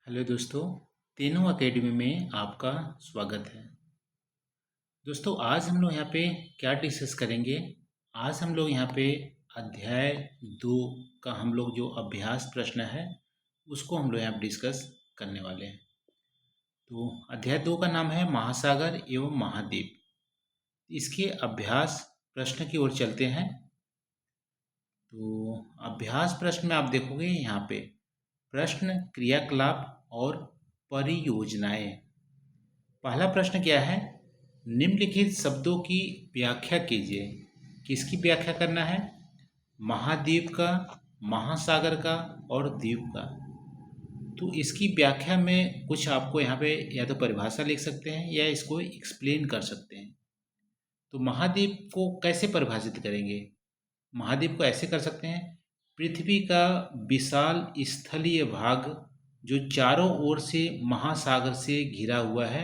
Hello दोस्तों, तीनों academy में आपका स्वागत है। दोस्तों, आज हम लोग यहाँ पे क्या डिस्कस करेंगे। आज हम लोग यहाँ पे अध्याय 2 का हम लोग जो अभ्यास प्रश्न है उसको हम लोग यहाँ पे डिस्कस करने वाले हैं। तो अध्याय 2 का नाम है महासागर एवं महाद्वीप। इसके अभ्यास प्रश्न की ओर चलते हैं। तो अभ्यास प्रश्न में आप देखोगे यहाँ पे प्रश्न, क्रियाकलाप और परियोजनाएं। पहला प्रश्न क्या है? निम्नलिखित शब्दों की व्याख्या कीजिए। किसकी व्याख्या करना है? महाद्वीप का, महासागर का और द्वीप का। तो इसकी व्याख्या में कुछ आपको यहाँ पे या तो परिभाषा लिख सकते हैं या इसको एक्सप्लेन कर सकते हैं। तो महाद्वीप को कैसे परिभाषित करेंगे? महाद्वीप को ऐसे कर सकते हैं, पृथ्वी का विशाल स्थलीय भाग जो चारों ओर से महासागर से घिरा हुआ है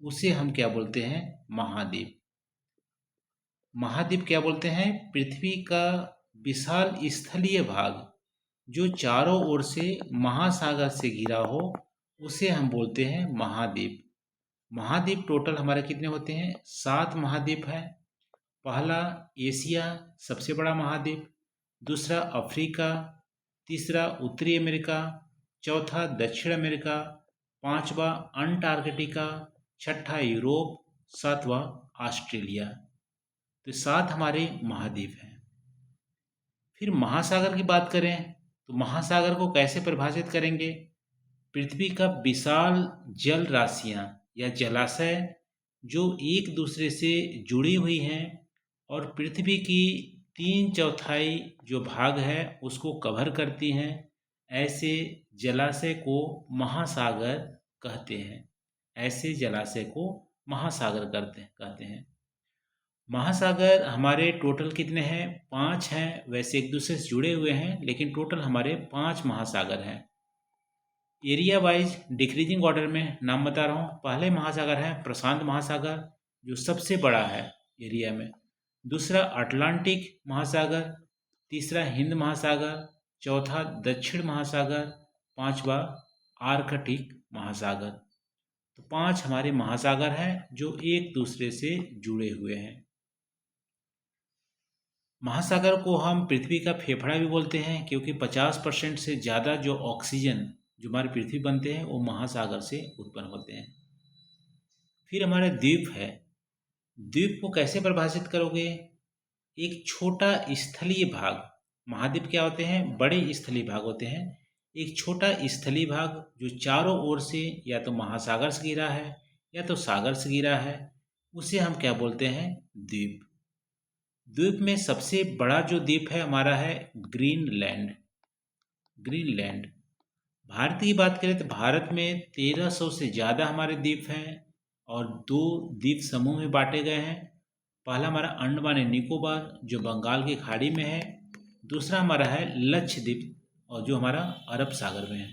उसे हम क्या बोलते हैं? महाद्वीप। महाद्वीप क्या बोलते हैं? पृथ्वी का विशाल स्थलीय भाग जो चारों ओर से महासागर से घिरा हो उसे हम बोलते हैं महाद्वीप। महाद्वीप टोटल हमारे कितने होते हैं? 7 महाद्वीप है। पहला एशिया, सबसे बड़ा महाद्वीप। दूसरा अफ्रीका। तीसरा उत्तरी अमेरिका। चौथा दक्षिण अमेरिका। पांचवा अंटार्कटिका। छठा यूरोप। सातवां ऑस्ट्रेलिया। तो 7 हमारे महाद्वीप हैं। फिर महासागर की बात करें तो महासागर को कैसे परिभाषित करेंगे? पृथ्वी का विशाल जल राशियां या जलाशय जो एक दूसरे से जुड़ी हुई हैं और पृथ्वी की 3/4 जो भाग है उसको कवर करती हैं, ऐसे जलाशय को महासागर कहते हैं। ऐसे जलाशय को महासागर कहते हैं। महासागर हमारे टोटल कितने हैं? 5 हैं। वैसे एक दूसरे से जुड़े हुए हैं लेकिन टोटल हमारे 5 महासागर हैं। एरिया वाइज डिक्रीजिंग ऑर्डर में नाम बता रहा हूँ। पहले महासागर है प्रशांत महासागर जो सबसे बड़ा है एरिया में। दूसरा अटलांटिक महासागर। तीसरा हिंद महासागर। चौथा दक्षिण महासागर। पांचवा आर्कटिक महासागर। तो 5 हमारे महासागर हैं जो एक दूसरे से जुड़े हुए हैं। महासागर को हम पृथ्वी का फेफड़ा भी बोलते हैं क्योंकि 50% से ज़्यादा जो ऑक्सीजन जो हमारी पृथ्वी बनते हैं वो महासागर से उत्पन्न होते हैं। फिर हमारा द्वीप है। द्वीप को कैसे परिभाषित करोगे? एक छोटा स्थलीय भाग। महाद्वीप क्या होते हैं? बड़े स्थलीय भाग होते हैं। एक छोटा स्थलीय भाग जो चारों ओर से या तो महासागर से घिरा है या तो सागर से घिरा है उसे हम क्या बोलते हैं? द्वीप। द्वीप में सबसे बड़ा जो द्वीप है हमारा है ग्रीनलैंड। ग्रीनलैंड। भारत की बात करें तो भारत में 1300 से ज़्यादा हमारे द्वीप हैं और 2 द्वीप समूह में बांटे गए हैं। पहला हमारा अंडमान एंड निकोबार जो बंगाल की खाड़ी में है। दूसरा हमारा है लक्षद्वीप और जो हमारा अरब सागर में है।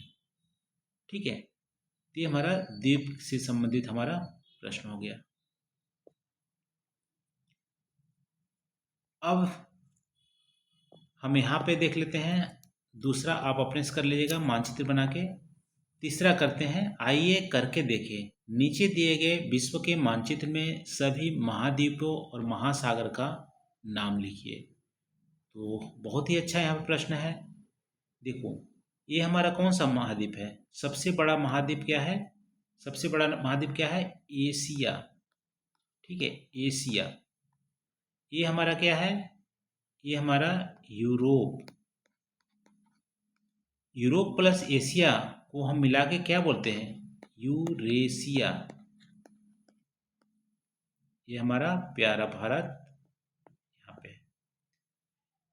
ठीक है, तो ये हमारा द्वीप से संबंधित हमारा प्रश्न हो गया। अब हम यहाँ पे देख लेते हैं। दूसरा आप अपने से कर लीजिएगा मानचित्र बना के। तीसरा करते हैं, आइए करके देखें। नीचे दिए गए विश्व के मानचित्र में सभी महाद्वीपों और महासागर का नाम लिखिए। तो बहुत ही अच्छा यहाँ पे प्रश्न है। देखो, ये हमारा कौन सा महाद्वीप है? सबसे बड़ा महाद्वीप क्या है? सबसे बड़ा महाद्वीप क्या है? एशिया। ठीक है, एशिया। ये हमारा क्या है? ये हमारा यूरोप। यूरोप प्लस एशिया को हम मिला के क्या बोलते हैं? यूरेशिया। ये हमारा प्यारा भारत यहाँ पे।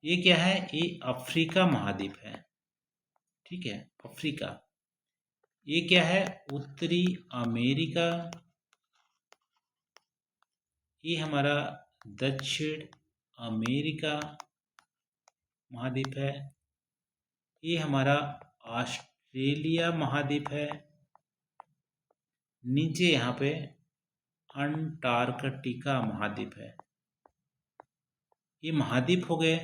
ये क्या है? ये अफ्रीका महाद्वीप है। ठीक है, अफ्रीका। ये क्या है? उत्तरी अमेरिका। ये हमारा दक्षिण अमेरिका महाद्वीप है। ये हमारा ऑस्ट्रेलिया महाद्वीप है। नीचे यहाँ पे अंटार्कटिका महाद्वीप है। ये महाद्वीप हो गए।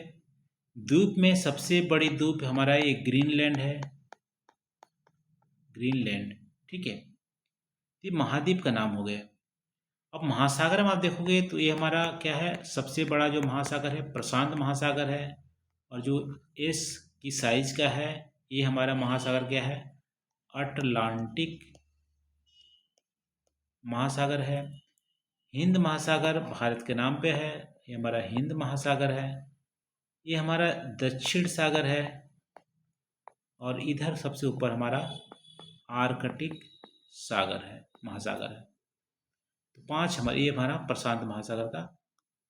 द्वीप में सबसे बड़ी द्वीप हमारा ये ग्रीनलैंड है। ग्रीनलैंड। ठीक है, ये महाद्वीप का नाम हो गया। अब महासागर में आप देखोगे तो ये हमारा क्या है, सबसे बड़ा जो महासागर है प्रशांत महासागर है, और जो एस की साइज का है ये हमारा महासागर क्या है, अटलांटिक महासागर है। हिंद महासागर भारत के नाम पे है, ये हमारा हिंद महासागर है। ये हमारा दक्षिण सागर है, और इधर सबसे ऊपर हमारा आर्कटिक सागर है, महासागर है। तो 5 हमारे ये हमारा प्रशांत महासागर का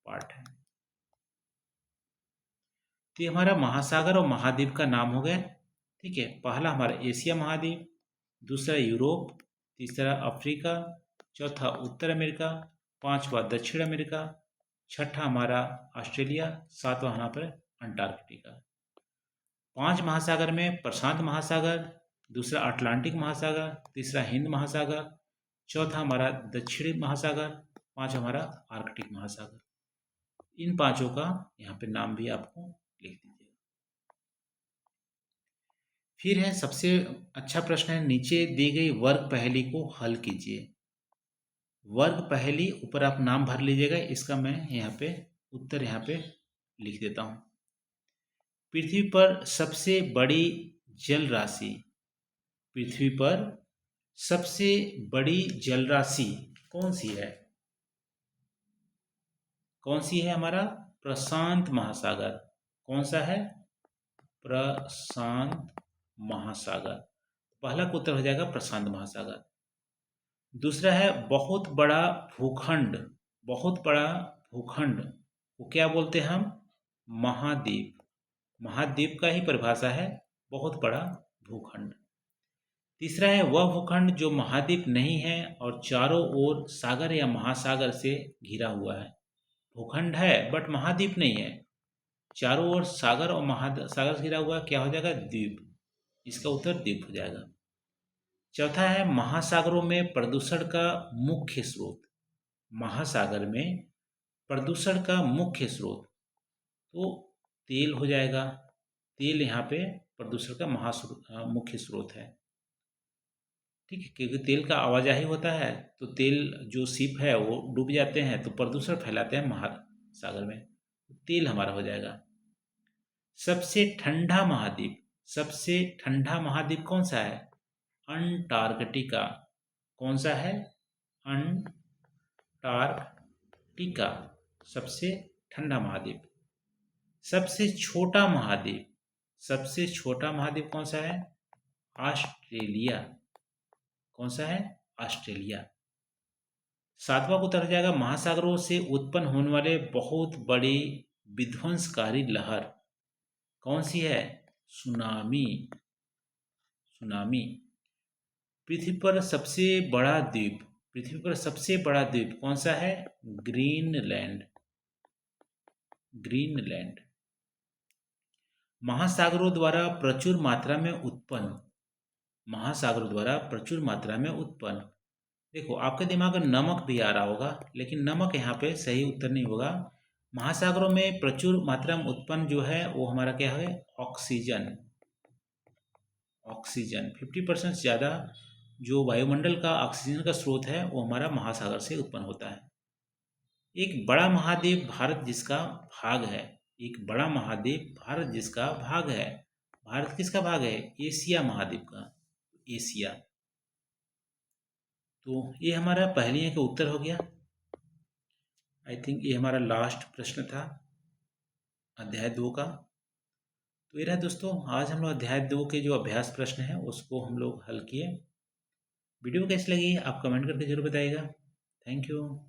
पार्ट है। तो ये हमारा महासागर और महाद्वीप का नाम हो गया। ठीक है, पहला हमारा एशिया महाद्वीप, दूसरा यूरोप, तीसरा अफ्रीका, चौथा उत्तर अमेरिका, पांचवा दक्षिण अमेरिका, छठा हमारा ऑस्ट्रेलिया, सातवां यहाँ पर अंटार्कटिका। 5 महासागर में प्रशांत महासागर, दूसरा अटलांटिक महासागर, तीसरा हिंद महासागर, चौथा हमारा दक्षिणी महासागर, पांचवा हमारा आर्कटिक महासागर। इन पांचों का यहाँ पे नाम भी आपको लिख दीजिएगा। फिर है सबसे अच्छा प्रश्न है, नीचे दी गई वर्ग पहेली को हल कीजिए। वर्ग पहेली ऊपर आप नाम भर लीजिएगा, इसका मैं यहाँ पे उत्तर यहाँ पे लिख देता हूँ। पृथ्वी पर सबसे बड़ी जल राशि, पृथ्वी पर सबसे बड़ी जल राशि कौन सी है? कौन सी है? हमारा प्रशांत महासागर। कौन सा है? प्रशांत महासागर। पहला का उत्तर हो जाएगा प्रशांत महासागर। दूसरा है बहुत बड़ा भूखंड। बहुत बड़ा भूखंड वो क्या बोलते हैं हम? महाद्वीप। महाद्वीप का ही परिभाषा है बहुत बड़ा भूखंड। तीसरा है वह भूखंड जो महाद्वीप नहीं है और चारों ओर सागर या महासागर से घिरा हुआ है। भूखंड है बट महाद्वीप नहीं है, चारों ओर सागर और महासागर से घिरा हुआ, क्या हो जाएगा? द्वीप। इसका उत्तर द्वीप हो जाएगा। चौथा है महासागरों में प्रदूषण का मुख्य स्रोत। महासागर में प्रदूषण का मुख्य स्रोत तो तेल हो जाएगा। तेल यहाँ पे प्रदूषण का मुख्य स्रोत है। ठीक है, क्योंकि तेल का आवाजाही होता है तो तेल जो शिप है वो डूब जाते हैं तो प्रदूषण फैलाते हैं महासागर में, तेल हमारा हो जाएगा। सबसे ठंडा महाद्वीप, सबसे ठंडा महाद्वीप कौन सा है? अंटार्कटिका। कौन सा है? अंटार्कटिका सबसे ठंडा महाद्वीप। सबसे छोटा महाद्वीप, सबसे छोटा महाद्वीप कौन सा है? ऑस्ट्रेलिया। कौन सा है? ऑस्ट्रेलिया। सातवां उत्तर हो जाएगा महासागरों से उत्पन्न होने वाले बहुत बड़ी विध्वंसकारी लहर कौन सी है? सुनामी। सुनामी। पृथ्वी पर सबसे बड़ा द्वीप, पृथ्वी पर सबसे बड़ा द्वीप कौन सा है? ग्रीनलैंड। ग्रीनलैंड। महासागरों द्वारा प्रचुर मात्रा में उत्पन्न, महासागरों द्वारा प्रचुर मात्रा में उत्पन्न। देखो आपके दिमाग में नमक भी आ रहा होगा, लेकिन नमक यहाँ पे सही उत्तर नहीं होगा। महासागरों में प्रचुर मात्रा में उत्पन्न जो है वो हमारा क्या है? ऑक्सीजन। ऑक्सीजन 50% से ज़्यादा जो वायुमंडल का ऑक्सीजन का स्रोत है वो हमारा महासागर से उत्पन्न होता है। एक बड़ा महाद्वीप भारत जिसका भाग है, एक बड़ा महाद्वीप भारत जिसका भाग है। भारत किसका भाग है? एशिया महाद्वीप का, एशिया। तो ये हमारा पहेलियों का उत्तर हो गया। आई थिंक ये हमारा लास्ट प्रश्न था अध्याय 2 का। तो ये रहा दोस्तों, आज हम लोग अध्याय 2 के जो अभ्यास प्रश्न हैं उसको हम लोग हल किए। वीडियो कैसी लगी आप कमेंट करके जरूर बताइएगा। Thank you.